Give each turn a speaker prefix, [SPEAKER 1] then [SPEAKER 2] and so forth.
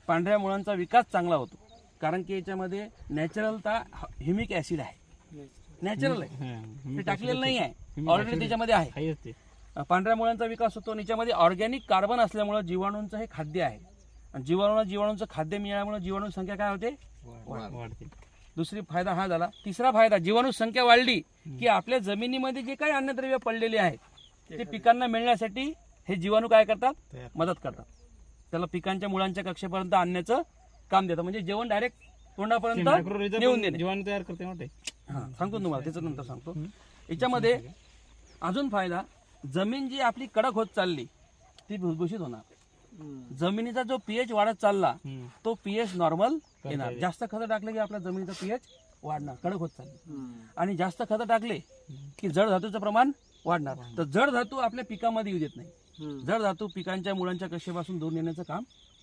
[SPEAKER 1] पांढऱ्या मुळांचा विकास चांगला होतो, कारण की याच्यामध्ये नॅचरलता ह्युमिक ऍसिड आहे, नॅचरल आहे, ते टाकलेलं नाही आहे, ऑलरेडी त्याच्यामध्ये आहे. पांढऱ्या मुळांचा विकास होतो. याच्यामध्ये ऑर्गॅनिक कार्बन असल्यामुळे जीवाणूंचं हे खाद्य आहे, आणि जीवाणूंचं खाद्य मिळाल्यामुळे जीवाणू संख्या काय होते, वाढते. दुसरी फायदा हा झाला. तिसरा फायदा, जीवाणू संख्या वाढली की आपल्या जमिनीमध्ये जे काही अन्नद्रव्य पडलेले आहेत ते पिकांना मिळण्यासाठी हे जीवाणू काय करतात, मदत करतात. त्याला पिकांच्या मुळांच्या कक्षेपर्यंत आणण्याचं काम देतात, म्हणजे जेवण डायरेक्ट तोंडापर्यंत नेऊन देणे.
[SPEAKER 2] जीवाणू तयार करते मोठे.
[SPEAKER 1] हा, सांगतो तुम्हाला, त्याचं नंतर सांगतो. याच्यामध्ये अजून फायदा, जमीन जी आपली कडक होत चालली ती भुसभुशीत होणार. जमिनीचा जो पीएच वाढत चालला तो पीएच नॉर्मल येणार. जास्त खतं टाकले की आपल्या जमिनीचा पीएच वाढणार, कडक होत चालली. आणि जास्त खतं टाकले की जड धातूचं प्रमाण वाढणार. तर जड धातू आपल्या पिकामध्ये येऊ देत नाही. जड धातू पिकांच्या मुळांच्या कक्षेपासून दूर नेण्याचं काम